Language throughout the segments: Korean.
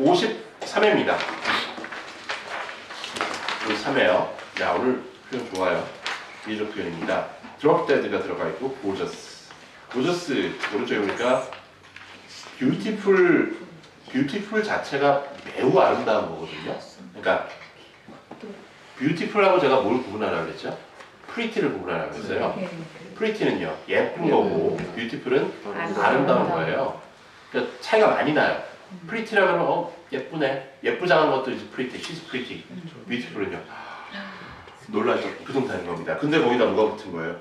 53회입니다. 53회요. 야, 오늘 표현 좋아요. 비유적 표현입니다. drop dead가 들어가 있고 gorgeous. gorgeous 오른쪽에 보니까 beautiful 자체가 매우 아름다운 거거든요. 그러니까 beautiful하고 제가 뭘 구분하라고 그랬죠? pretty를 구분하라고 그랬어요. pretty는요 예쁜 거고 beautiful은 아름다운 거예요. 그러니까 차이가 많이 나요. pretty라고 하면 예쁘네, 예쁘장한 것도 이제 pretty, she's pretty. beautiful은요 놀라죠. 그 정도 되는 겁니다. 근데 거기다 뭐가 붙은 거예요?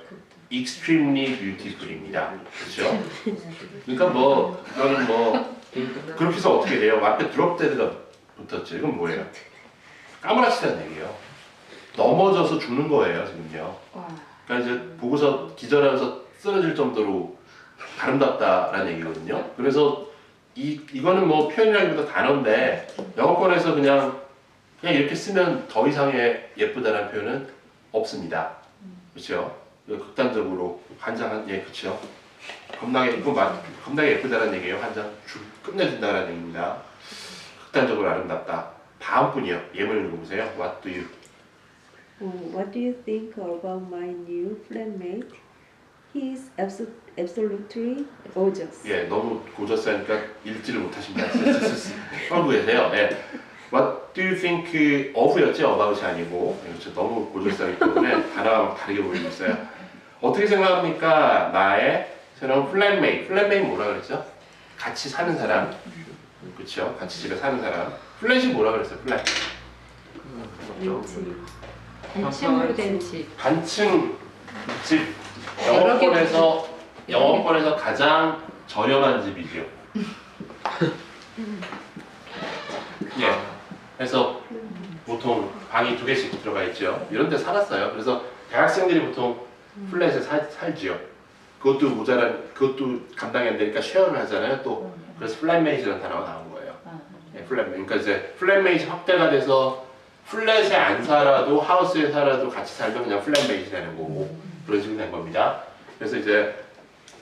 extremely beautiful입니다. 그렇죠? 그러니까 뭐 이거는 뭐 그렇게 해서 어떻게 돼요? 앞에 drop dead가 붙었죠. 이건 뭐예요? 까무라치다는 얘기예요. 넘어져서 죽는 거예요 지금요. 그러니까 이제 보고서 기절하면서 쓰러질 정도로 아름답다라는 얘기거든요. 그래서 이거는 뭐 표현이라기보다 단어인데 영어권에서 그냥 이렇게 쓰면 더 이상의 예쁘다라는 표현은 없습니다. 그렇죠? 극단적으로 한장 그렇죠? 겁나게 예쁘다라는 얘기예요. 한 장 끝내준다라는 얘기입니다. 극단적으로 아름답다. 다음 분이요. 예문을 읽어보세요. What do you think about my new flatmate? He's absolutely gorgeous. 예, 너무 고저스하니까 읽지를 못하십니다. 떨고 계세요. 예. What do you think of였죠? about이 아니고. 그렇죠. 너무 고저스하기 때문에 단어가 막 다르게 보이고 있어요. 어떻게 생각합니까? 나의 새로운 flatmate. flatmate 뭐라 그랬죠? 같이 사는 사람. 그렇죠? 같이 집에 사는 사람. 플랫이 뭐라 그랬어요? 플랫. 단층으로 된 집. 단층 집. 영어권에서 가장 저렴한 집이죠. 예. 그래서 보통 방이 2개씩 들어가 있죠. 이런 데 살았어요. 그래서 대학생들이 보통 플랫에 살지요. 그것도 감당이 안 되니까 쉐어를 하잖아요. 또 그래서 플랫메이트라는 단어가 나온 거예요. 예, 플랫메이트. 그러니까 이제 플랫메이트 확대가 돼서 플랫에 안 살아도 하우스에 살아도 같이 살면 그냥 플랫메이트 되는 거고 그런 식으로 된 겁니다. 그래서 이제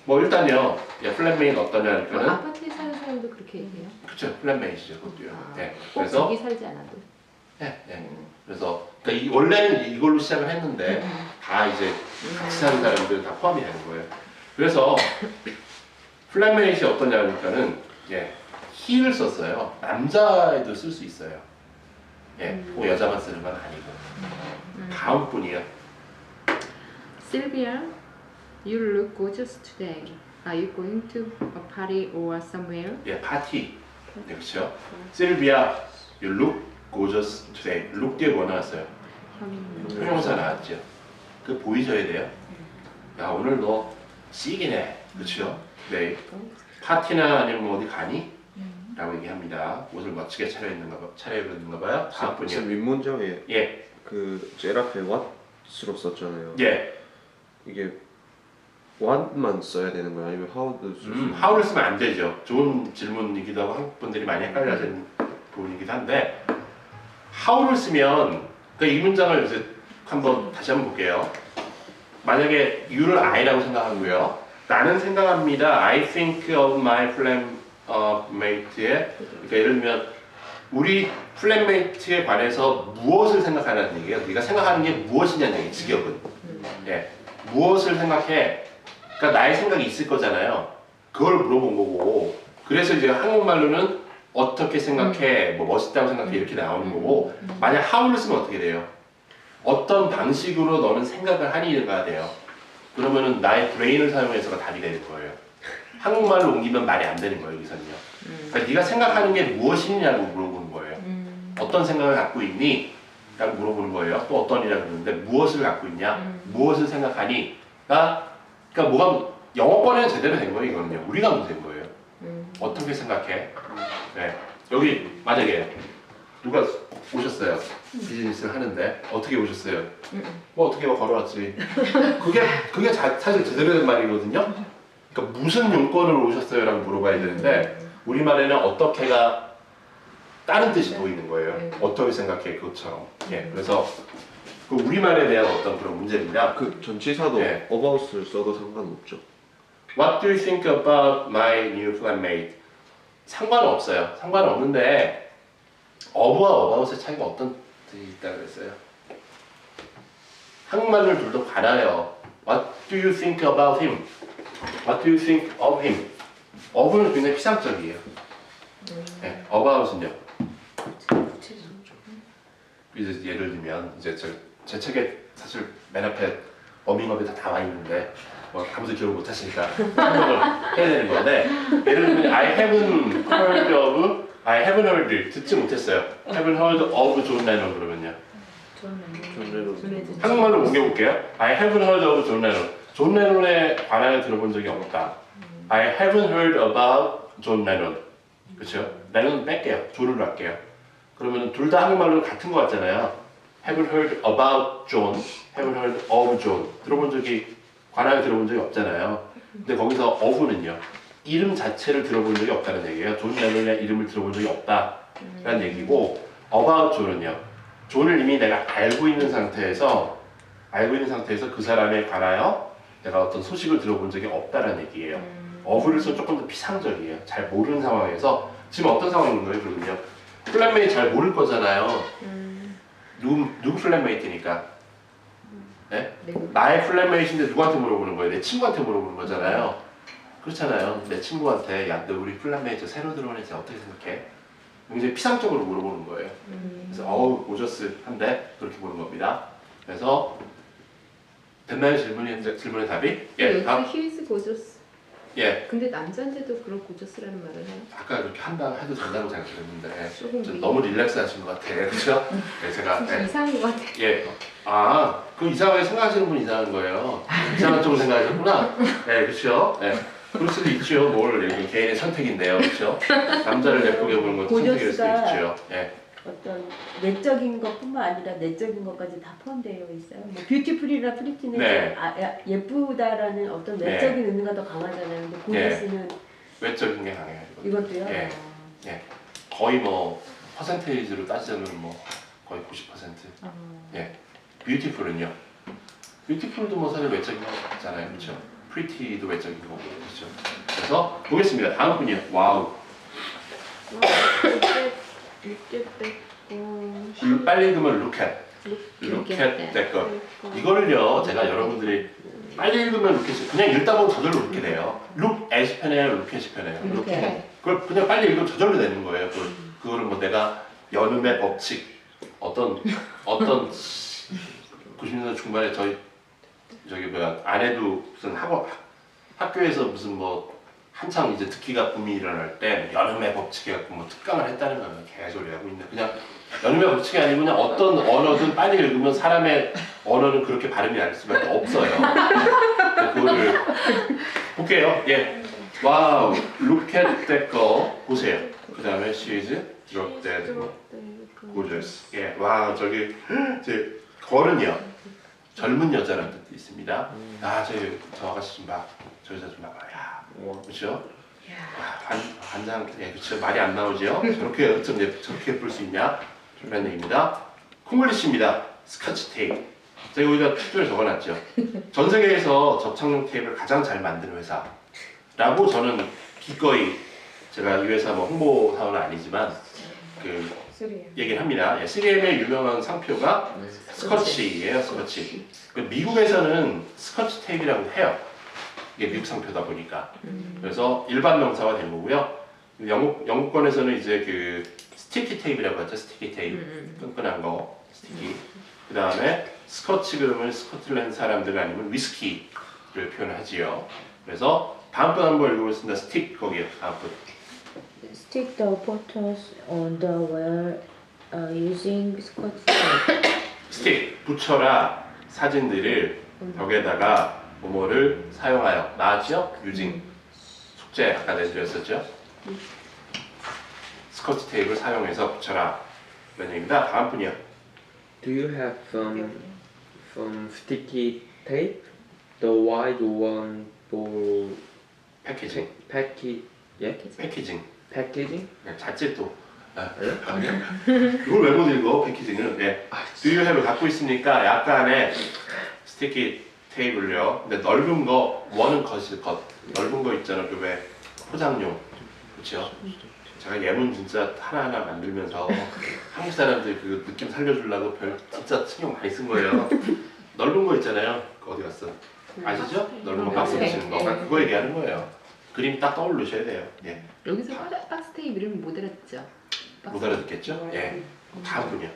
뭐 일단요, 플랫메이트 어떠냐니까는 아파트에 사는 사람도 그렇게 얘기해요? 그렇죠, 플랫메이트죠, 그것도요. 네, 꼭 그래서 거기 살지 않아도. 그래서 그러니까 원래는 이걸로 시작을 했는데 다 이제 같이 사는 사람들 다 포함이 되는 거예요. 그래서 플랫메이트 어떠냐니까는 he를 썼어요. 남자애도 쓸 수 있어요. 꼭 여자만 쓰는 건 아니고. 다음 분이요. Sylvia, you look gorgeous today. Are you going to a party or somewhere? 파티. 네, 그렇죠. Sylvia, you look gorgeous today. look 뒤에 뭐 나왔어요? 형용사 나왔죠. 그 보이셔야 돼요. 야, 오늘 너 씩이네. 그렇죠? 네. 파티나 아니면 뭐 어디 가니? 라고 얘기합니다. 옷을 멋지게 차려입었는가 봐요. 다음 분이요. 지금 윗문장에 그 제일 앞에 what으로 썼잖아요. 이게 what만 써야 되는 거야? 아니면 how도 쓸 수 있나요? how를 쓰면 안 되죠. 좋은 질문이기도 하고 한국 분들이 많이 헷갈려하는 부분이기도 한데 how를 쓰면 그러니까 이 문장을 이제 다시 한번 볼게요. 만약에 you를 I라고 생각하고요. 나는 생각합니다. I think of my flatmate의 그러니까 예를 들면 우리 플랫메이트에 관해서 무엇을 생각하냐는 얘기예요. 네가 생각하는 게 무엇이냐는 얘기, 직역은. 무엇을 생각해? 그러니까 나의 생각이 있을 거잖아요. 그걸 물어본 거고. 그래서 이제 한국말로는 어떻게 생각해? 뭐 멋있다고 생각해? 이렇게 나오는 거고. 만약 how를 쓰면 어떻게 돼요? 어떤 방식으로 너는 생각을 하니가 돼요. 그러면은 나의 브레인을 사용해서가 답이 되는 거예요. 한국말로 옮기면 말이 안 되는 거예요, 여기서는요. 그러니까 네가 생각하는 게 무엇이냐고 물어보는 거예요. 어떤 생각을 갖고 있니? 라고 물어보는 거예요. 또 어떤이라고 그러는데 무엇을 갖고 있냐? 무엇을 생각하니? 그러니까 뭐가 영어권에는 제대로 된 거예요, 이거는요. 우리가 문제인 거예요. 어떻게 생각해? 여기 만약에 누가 오셨어요. 비즈니스를 하는데 어떻게 오셨어요? 뭐 어떻게 걸어왔지. 그게 사실 제대로 된 말이거든요. 그러니까 무슨 용건으로 오셨어요라고 물어봐야 되는데 우리말에는 어떻게가 다른 뜻이 보이는 거예요. 어떻게 생각해 그것처럼. 그래서 그 우리말에 대한 어떤 그런 문제입니다. 그 전치사도 about을 써도 상관없죠. What do you think about my new flatmate? 상관은 없어요. 상관은 없는데 of와 about의 차이가 어떤 뜻이 있다고 그랬어요? 한국말을 둘 다 관하여. What do you think about him? What do you think of him? of는 굉장히 피상적이에요. 네, about은요. 이제 예를 들면 이제 제 책에 사실 맨 앞에 어밍업이 다 나와 있는데 뭐 아무도 기억을 못 하시니까 설명을 해야 되는 건데 예를 들면 I haven't heard 듣지 못했어요. haven't heard of 존 레논 그러면요. 한국말로 옮겨볼게요. I haven't heard of 존 레논. 존 레논에 관하여 들어본 적이 없다. I haven't heard about 존 레논. 그렇죠? 레논 뺄게요. 존으로 할게요. 그러면 둘 다 한국말로 같은 거 같잖아요. Haven't heard about John, haven't heard of John. 들어본 적이 관하여 들어본 적이 없잖아요. 근데 거기서 of는요. 이름 자체를 들어본 적이 없다는 얘기예요. 존 레논의 이름을 들어본 적이 없다라는 얘기고 about John은요. 존을 이미 내가 알고 있는 상태에서 그 사람에 관하여 내가 어떤 소식을 들어본 적이 없다는 얘기예요. of를 써 조금 더 피상적이에요. 잘 모르는 상황에서 지금 어떤 상황인 거예요, 그러면요? 플랫메이트 잘 모를 거잖아요. 누구 플랫메이트니까? 네? 나의 플랫메이트인데 누구한테 물어보는 거예요? 내 친구한테 물어보는 거잖아요. 그렇잖아요. 내 친구한테 야, 너 우리 플랫메이트 새로 들어온 애 어떻게 생각해? 굉장히 피상적으로 물어보는 거예요. 그래서 오저스 한데 그렇게 보는 겁니다. 그래서 됐나요? 질문의 답이? 예. 다음. 여기서 he's gorgeous. 예. 근데 남자인데도 그런 gorgeous라는 말을 해요? 아까 그렇게 해도 된다고 생각했는데 조금 좀 너무 릴렉스 하신 것 같아요. 그렇죠? 네, 제가 좀 이상한 것 같아. 예. 아, 그럼 이상하게 생각하시는 분 이상한 거예요. 이상한 쪽으로 생각하셨구나. 네, 그렇죠. 네. 그럴 수도 있죠. 뭘 여기 개인의 선택인데요, 그렇죠? 남자를 예쁘게 보는 것도 선택일 수도 있죠. 예. 어떤 외적인 것뿐만 아니라 내적인 것까지 다 포함되어 있어요. 뭐 뷰티풀이나 프리티는 네. 예쁘다라는 어떤 내적인 의미가 더 강하잖아요. 근데 고저스는 외적인 게 강해요. 이것도. 이것도요. 예. 예. 거의 뭐 퍼센테이지로 따지자면 뭐 거의 90%. 예. 뷰티풀은요. 뷰티풀도 뭐 사실 외적인 거잖아요, 그렇죠? 프리티도 외적인 거고, 그렇죠? 그래서 보겠습니다. 다음 분이요. 와우. 빨리 읽으면 look at. look at that 거. 이거를요, 제가 여러분들이 빨리 읽으면 look at, 그냥 읽다 보면 저절로 이렇게 돼요. look at 편해요, look at 편해요. look at. 그걸 그냥 빨리 읽으면 저절로 되는 거예요. 그거를 뭐 내가 연음의 법칙, 어떤 90년대 중반에 저기 뭐야 아내도 무슨 학교에서 무슨 뭐 한창 이제 듣기가 붐이 일어날 때 연음의 법칙에 갖고 뭐 특강을 했다는 거예요. 개소리 하고 있는 그냥 연음의 법칙이 아니고 그냥 어떤 언어든 빨리 읽으면 사람의 언어는 그렇게 발음이 날 수밖에 없어요. 그거를 볼게요. 예, 와우, look at that girl 보세요. 그 다음에 she's drop dead gorgeous. 예, 와 저기 제 걸은요 젊은 여자라는 뜻이 있습니다. 아, 저 아가씨 좀 봐. 저 여자 좀 봐봐. 야, 그렇죠? 반장, 예, 그렇죠. 말이 안 나오죠? 저렇게 어쩜 저렇게 예쁠 수 있냐? 그런 얘기입니다. 콩글리시입니다. 스카치 테이프. 제가 여기다 특별히 적어놨죠. 전 세계에서 접착용 테이프를 가장 잘 만드는 회사라고 저는 기꺼이 제가 이 회사 뭐 홍보 사원은 아니지만 그 얘기를 합니다. 예, 3M의 유명한 상표가 스커치예요, 스커치. 미국에서는 스커치 테이프라고 해요. 이게 미국 상표다 보니까. 그래서 일반 명사가 된 거고요. 영국권에서는 이제 그 스티키 테이프라고 하죠. 스티키 테이프. 끈끈한 거, 스티키. 그 다음에 스커치 그러면 스코틀랜드 사람들 아니면 위스키를 표현하지요. 그래서 다음 분 한번 읽어보겠습니다. 스틱 거기요. 다음 분. Stick the photos on the wall using Scotch tape. 스틱 붙여라 사진들을 벽에다가 뭐뭐를 사용하여 나왔죠? 유징 숙제 아까 내드렸었죠? 스코치 테이프를 사용해서 붙여라 이런 얘기입니다. 다음 분이요. Do you have some sticky tape? The wide one for 패키징. 패키징. Packaging? 네, 자칫도 아니요? 이걸 왜 못 읽어? 패키징은. 네. Do you have 갖고 있습니까? 약간의 스티키 테이블요. 근데 넓은 거 원은 컷일 것. 넓은 거 있잖아. 그 왜 포장용. 그렇죠? 제가 예문 진짜 하나하나 만들면서 한국 사람들 그 느낌 살려주려고 진짜 신경 많이 쓴 거예요. 넓은 거 있잖아요. 어디 갔어? 아시죠? 넓은 거 박스 붙이는 거. 그거 얘기하는 거예요. 그림 딱 떠올리셔야 돼요. 예. 여기서 박스 테이프 이름 못 알아듣죠? 못 알아듣겠죠? 예. 다음 분이요.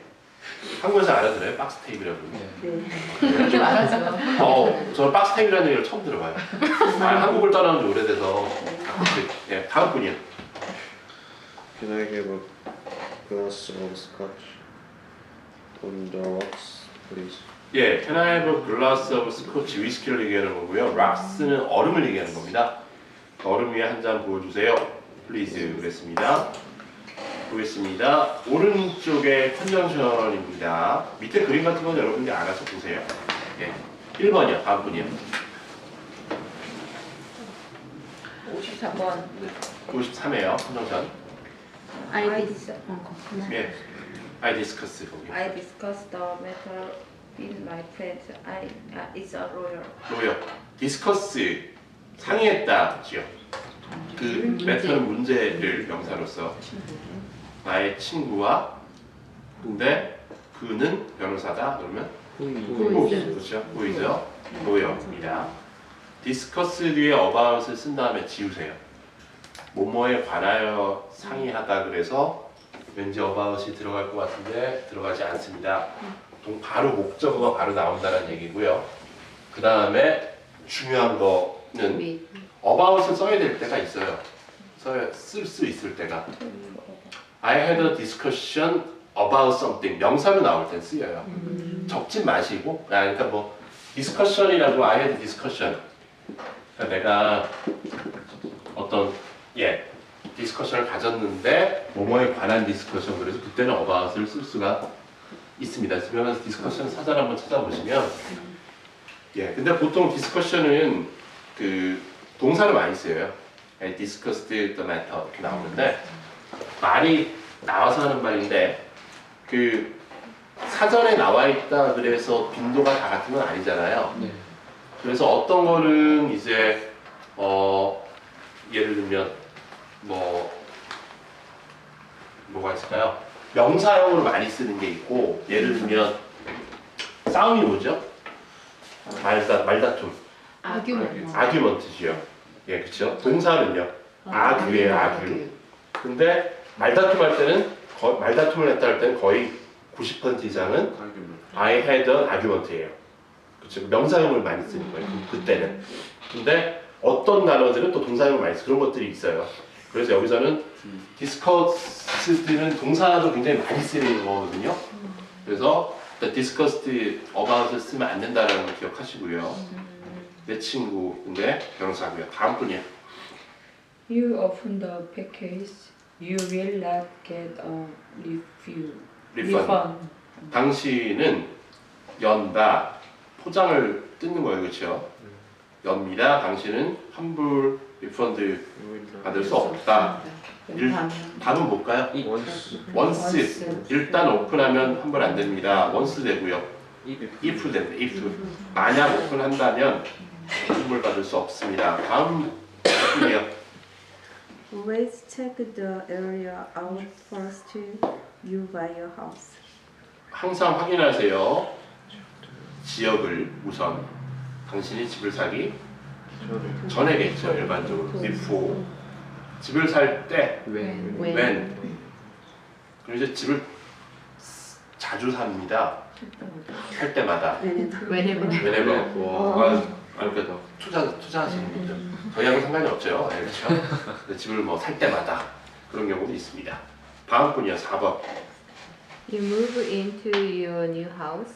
한국에서 알아들어요? 박스 테이프라고. 네. 좀 알아죠. 저는 박스 테이프라는 얘기를 처음 들어봐요. 한국을 떠나온 지 오래돼서. 예, 다음 분이요. Can I have a glass of scotch on the rocks, please? 예, Can I have a glass of scotch? 위스키를 얘기하는 거고요. Rocks는 얼음을 얘기하는 겁니다. 얼음 위에 한 잔 부어주세요. Please 그랬습니다. 보겠습니다. 오른쪽에 컨정션입니다. 밑에 그림 같은 건 여러분들이 알아서 보세요. 예, 1번이요. 다음 분이요. 54번. 53이에요. 컨정션. 예, I discuss 거기. I discussed the matter with my friend. It's a lawyer. 로요. 디스커스 상의했다 죠. 그 매터는 문제를 명사로서 나의 친구와 근데 그는 변호사다 그러면 그렇죠. 보이죠? 로요입니다. 디스커스 뒤에 about을 쓴 다음에 지우세요. 뭐뭐에 관하여 상의하다 그래서 왠지 about이 들어갈 것 같은데 들어가지 않습니다. 바로 목적어가 바로 나온다는 얘기고요. 그 다음에 중요한 거는 about을 써야 될 때가 있어요. 쓸 수 있을 때가. I had a discussion about something. 명사로 나올 땐 쓰여요. 적지 마시고, 그러니까 뭐 discussion이라고 I had a discussion. 그러니까 내가 어떤 디스커션을 가졌는데 뭐뭐에 관한 디스커션 그래서 그때는 about을 쓸 수가 있습니다. 집에 가서 디스커션 사전 한번 찾아보시면 근데 보통 디스커션은 그 동사를 많이 써요. I discussed the matter 이렇게 나오는데 말이 나와서 하는 말인데 그 사전에 나와 있다 그래서 빈도가 다 같은 건 아니잖아요. 그래서 어떤 거는 이제 예를 들면 뭐가 있을까요? 명사형으로 많이 쓰는 게 있고 예를 들면 싸움이 뭐죠? 말다툼. 아규먼트지요. 예, 그렇죠. 동사는요. 아규예요, 아규. 근데 말다툼할 때는 말다툼을 했다 할 때는 거의 90% 이상은 I had an argument예요. 그렇죠. 명사형을 많이 쓰는 거예요. 그때는. 근데 어떤 단어들은 또 동사형을 많이 쓰는 그런 것들이 있어요. 그래서 여기서는 discussed는 동사도 굉장히 많이 쓰는 거거든요. 그래서 discussed about을 쓰면 안 된다는 걸 기억하시고요. 내 친구, 근데 변호사고요. 다음 분이요. You open the package. You will not get a refund. 당신은 연다, 포장을 뜯는 거예요, 그렇죠? 엽니다. 당신은 환불, 리펀드 받을 수 없다. 답은 뭘까요? once. 일단 오픈하면 환불 안 됩니다. once 되고요. if 됩니다. if. 만약 오픈한다면 환불 받을 수 없습니다. 다음 분이요. Always check the area out first you buy a house. 항상 확인하세요. 지역을 우선. 당신이 집을 사기 전에겠죠. 일반적으로. before. 집을 살 때 when. 그럼 이제 집을 자주 삽니다. 살 때마다. whenever. 그러니까 투자하시는 분들. 저희하고 상관이 없죠. 그렇죠. 근데 집을 뭐 살 때마다 그런 경우도 있습니다. 다음 분이요. 4번. You move into your new house.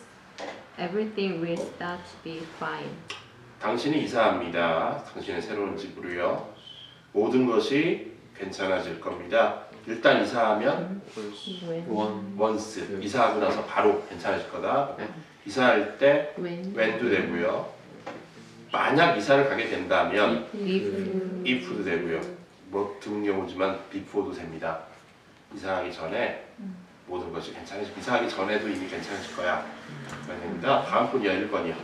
Everything will start to be fine. 당신이 이사합니다. 당신의 새로운 집으로요. 모든 것이 괜찮아질 겁니다. 일단 이사하면 once. 이사하고 나서 바로 괜찮아질 거다. 이사할 때 when도 되고요. 만약 이사를 가게 된다면 if도 되고요. 뭐 드문 경우지만 before도 됩니다. 이사하기 전에 모든 것이 괜찮아질 이사하기 전에도 이미 괜찮아질 거야. 그래야 됩니다. 다음 분이요. 1번이요.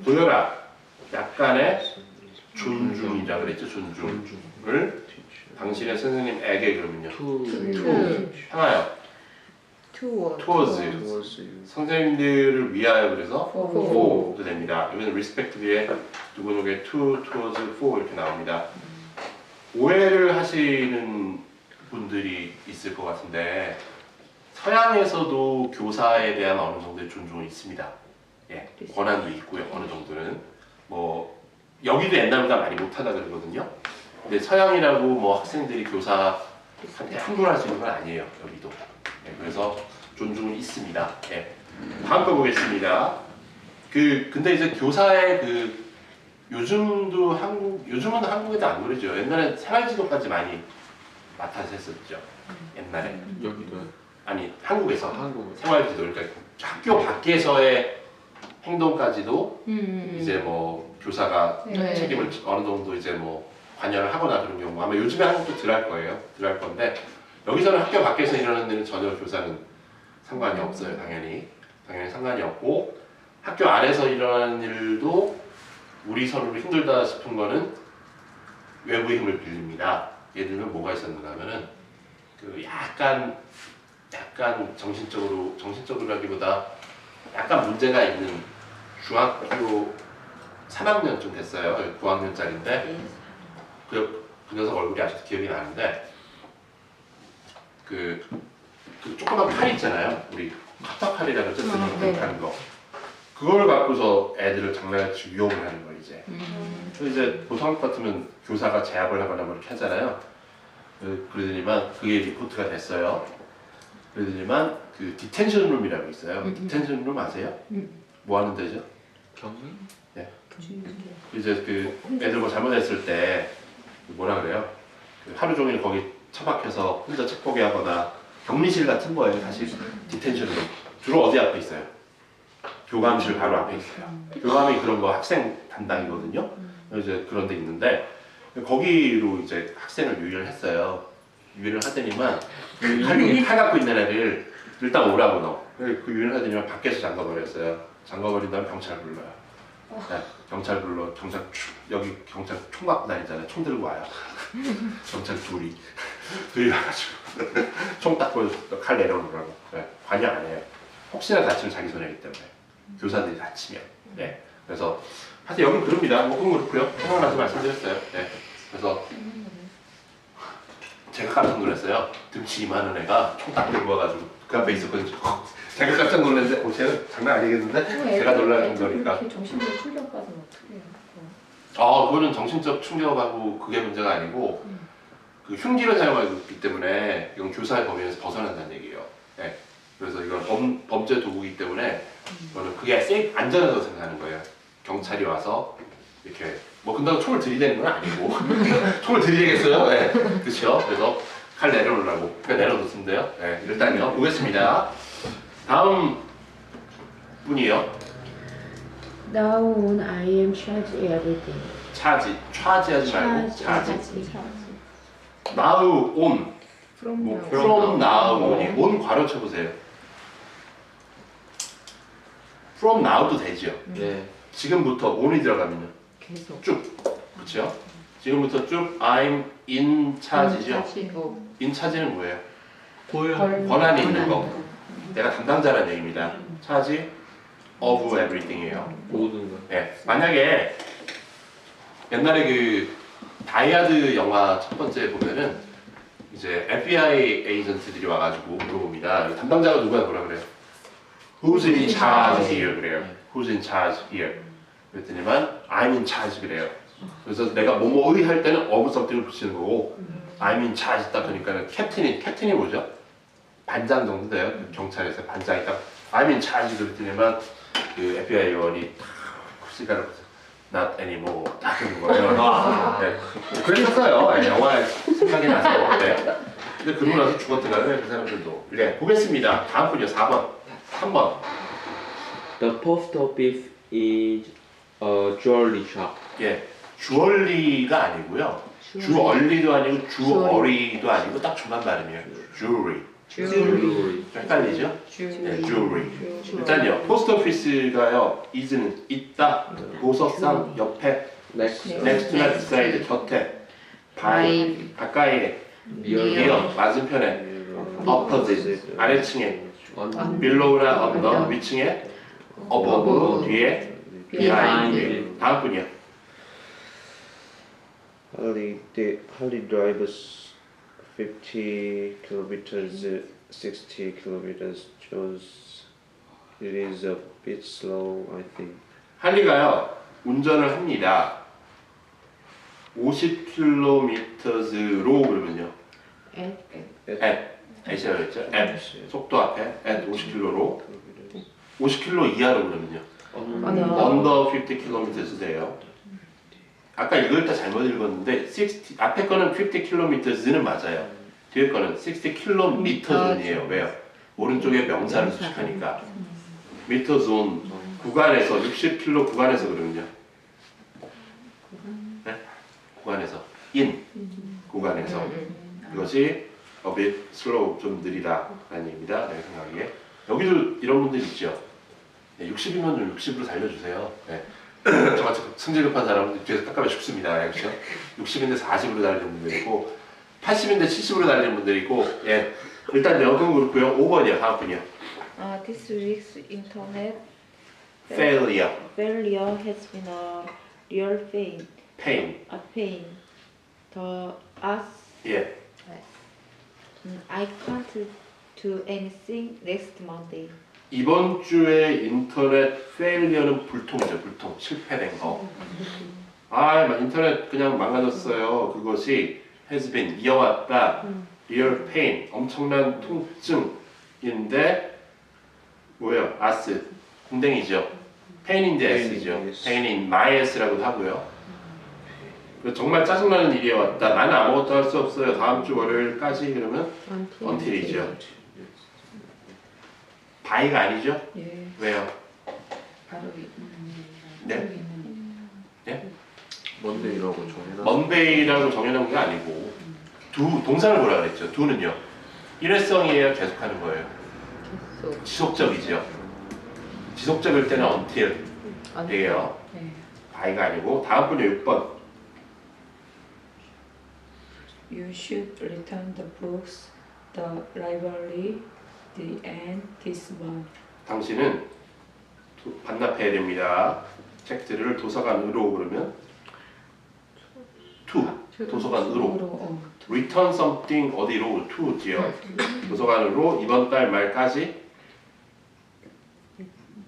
보여라. 약간의 존중이라 그랬죠. 존중을 teach. 당신의 선생님에게 그러면요. To 향하여 Toward. towards towards you. 선생님들을 위하여 그래서 For. for도 됩니다. 이건 respect 뒤에 누구누구의 to, towards, for 이렇게 나옵니다. 오해를 하시는 분들이 있을 것 같은데 서양에서도 교사에 대한 어느 정도의 존중은 있습니다. 예, 권한도 있고요. 어느 정도는 뭐 여기도 옛날보다 많이 못하다 그러거든요. 근데 서양이라고 뭐 학생들이 교사한테 함부로 할 수 있는 건 아니에요. 여기도. 예, 그래서 존중은 있습니다. 예. 다음 거 보겠습니다. 근데 이제 교사의 요즘은 한국에도 안 그러죠. 옛날엔 생활지도까지 많이 맡아서 했었죠. 옛날에. 여기도요. 아니 한국에서 한국. 생활지도 그러니까 학교 밖에서의 행동까지도 음. 이제 뭐 교사가 네. 책임을 어느 정도 이제 뭐 관여를 하거나 그런 경우 아마 요즘에 한국도 덜할 거예요. 덜할 건데 여기서는 학교 밖에서 일어나는 일은 전혀 교사는 상관이 없어요. 당연히 상관이 없고 학교 안에서 일어나는 일도 우리 서로 힘들다 싶은 거는 외부의 힘을 빌립니다. 예를 들면 뭐가 있었는가 하면은 약간 정신적으로라기보다 약간 문제가 있는 중학교 3학년쯤 됐어요. 9학년짜리인데 그 녀석 얼굴이 아직도 기억이 나는데 그 조그만 칼 있잖아요. 우리 카타칼이라 그러죠. 네. 하는 거. 그걸 갖고서 애들을 장난같이 유혹을 하는 거 이제. 그래서 이제 보통 한국 같으면 교사가 제압을 하거나 뭐 이렇게 하잖아요. 그러더니만 그게 리포트가 됐어요. 그러더니만 그 디텐션 룸이라고 있어요. 디텐션 룸 아세요? 뭐 하는 데죠? 경위? 이제 애들 뭐 잘못했을 때 뭐라 그래요? 하루 종일 거기 처박혀서 혼자 책 보게 하거나 격리실 같은 거예요. 사실 디텐션 룸 주로 어디 앞에 있어요? 교감실 바로 앞에 있어요. 교감이 그런 거 학생 담당이거든요. 이제 그런 데 있는데 거기로 이제 학생을 유인을 했어요. 유인을 하더니만 칼 갖고 있는 애를 일단 오라고 넣어. 그 유인을 하더니만 밖에서 잠가버렸어요. 잠가버린 다음에 경찰 불러요. 네, 경찰 불러. 여기 경찰 총 갖고 다니잖아요. 총 들고 와요. 경찰 둘이 와가지고 총 닦고 칼 내려놓으라고. 네, 관여 안 해요. 혹시나 다치면 자기 손해이기 때문에. 교사들이 다치면. 네. 그래서 하여튼 여기 그럽니다. 뭐 그건 그렇고요. 생각나서 말씀드렸어요. 네. 그래서 제가 깜짝 놀랐어요. 등치 이만한 애가 총 딱 들고 와가지고 그 앞에 있었거든요. 제가 깜짝 놀랐는데 쟤는 장난 아니겠는데? 제가 놀랄 정도니까. 정신적으로 충격받으면 어떡해요? 그거는 정신적 충격하고 그게 문제가 아니고 그 흉기를 사용하고 있기 때문에 이건 교사의 범위에서 벗어난다는 얘기예요. 네. 그래서 이건 범죄 도구이기 때문에 이거는 그게 안전하다고 생각하는 거예요. 경찰이 와서 이렇게 뭐 근다고 총을 들이대는 건 아니고 총을 들이대겠어요? 네. 그렇죠. 그래서 칼 내려놓으라고 그러니까 내려놓습니다요. 네. 일단요 보겠습니다. 다음 분이요. Now on I am charged everything. 차지하지 말고 차지. Now on From 뭐 now. from now on이 on 괄호 쳐보세요. from now도 되죠. 네. 지금부터 on이 들어가면요. 계속. 쭉 그렇죠? 지금부터 쭉 I'm in charge죠. in charge는 뭐예요? 권한이 있는 거. 내가 담당자라는 얘기입니다. charge of everything이에요. 모든 거. 네, 만약에 옛날에 그 다이아드 영화 첫 번째 보면은 이제 FBI 에이전트들이 와가지고 물어봅니다. 담당자가 누구야 뭐라 그래요? Who's in charge here 그래요. Who's in charge here? 그랬더니만 I'm in charge 그래요. 그래서 내가 뭐뭐의 할 때는 of something을 붙이는 거고 I'm in charge 딱 그러니까는 캡틴이 뭐죠? 반장 정도 돼요. 그 경찰에서 반장이 딱 I'm in charge 그랬더니만 그 FBI 요원이 딱 시간을 not anymore 딱 그런 거예요. 네. 그랬었어요. 네, 영화에 생각이 나서. 네. 근데 그러고 나서 죽었더라고요. 그 사람들도. 네, 보겠습니다. 다음 분이요. 4번. 3번. The post office is a jewelry shop. 예, 주얼리가 아니고요. 주얼리도 아니고 주어리도 아니고 딱 중간 발음이에요. jewelry. Jewelry. 헷갈리죠? 네, jewelry. 일단요, 포스트 오피스가요, is는 있다, 도서상 옆에 Next. 넥스트나 비사이드 곁에 바이 가까이에 니어 맞은편에 opposite 아래층에 빌로우나 언더 위층에 above 뒤에 behind 다음 분이요. Harley drives 50 kilometers, 60 kilometers. Jones, it is a bit slow, I think. 할리가요 운전을 합니다. 50km로 그러면요. at이라고 했죠. at 속도 앞에 at 50km로 50km 이하로 그러면요. under 50km 쓰세요. 아까 읽을 때 잘못 읽었는데 60 앞에 거는 50km는 맞아요. 뒤에 거는 60km 존이에요. 왜요? 오른쪽에 명사를 수식하니까 미터 존 구간에서 60km 구간에서 그러면요. 네? 구간에서 in 구간에서 이것이 a bit slow 좀 느리다라는 얘기입니다. 내 생각에 여기도 이런 분들 있죠. 네, 60이면 좀 60으로 살려주세요. 네. 저같이 승질 급한 사람은 뒤에서 깝깝해 죽습니다. 그렇죠? 60인데 40으로 달리는 분들 있고 80인데 70으로 달리는 분들 있고 예. 일단 여건 그렇고요. 5번이요. 다음 분이요. This week's internet failure failure has been a real pain. pain A pain. The us. 예. I can't do anything next Monday. 이번 주에 인터넷 failure는 불통이죠. 불통 실패된 거. 아, 인터넷 그냥 망가졌어요. 그것이 has been 이어왔다. real pain 엄청난 통증인데 뭐예요? us 궁뎅이죠. pain인데 s죠. pain in my s라고도 하고요. 정말 짜증나는 일이 왔다. 나는 아무것도 할 수 없어요. 다음 주 월요일까지 그러면 until이죠. by가 아니죠? 예. 왜요? 바로 네? 네? Monday라고 정해놨어. Monday라고 정해놓은 게 아니고 동사를 뭐라 그랬죠? do는요. 일회성이에요? 계속하는 거예요? 계속. 지속적이죠. 지속적일 때는 until이에요. 네. by가 아니고 다음 분이 6번. You should return the books, the library, the end this month. 당신은 반납해야 됩니다. 책들을 도서관으로 그러면 to 도서관으로 return something 어디로 to지요. 도서관으로 이번 달 말까지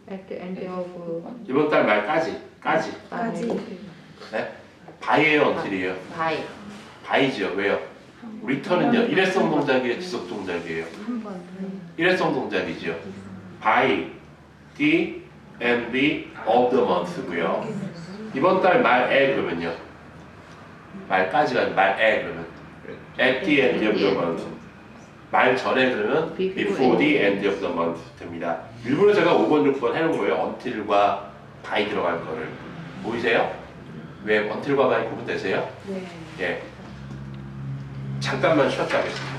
At the end of 이번 달 말까지 네? by예요, until이에요. by by죠. 왜요? return은요 일회성 동작이에요, 지속 동작이에요. 일회성 동작이죠. by the end of the month고요. 이번 달 말에 그러면요. 말까지가 아니라 말에 그러면 at the end of the month. 말 전에 그러면 before the end of the month 됩니다. 일부러 제가 5번, 6번 해놓은 거예요. until과 by 들어갈 거를. 보이세요? 왜 until과 by 구분되세요? 네. 예. 잠깐만 쉬었다 하겠습니다.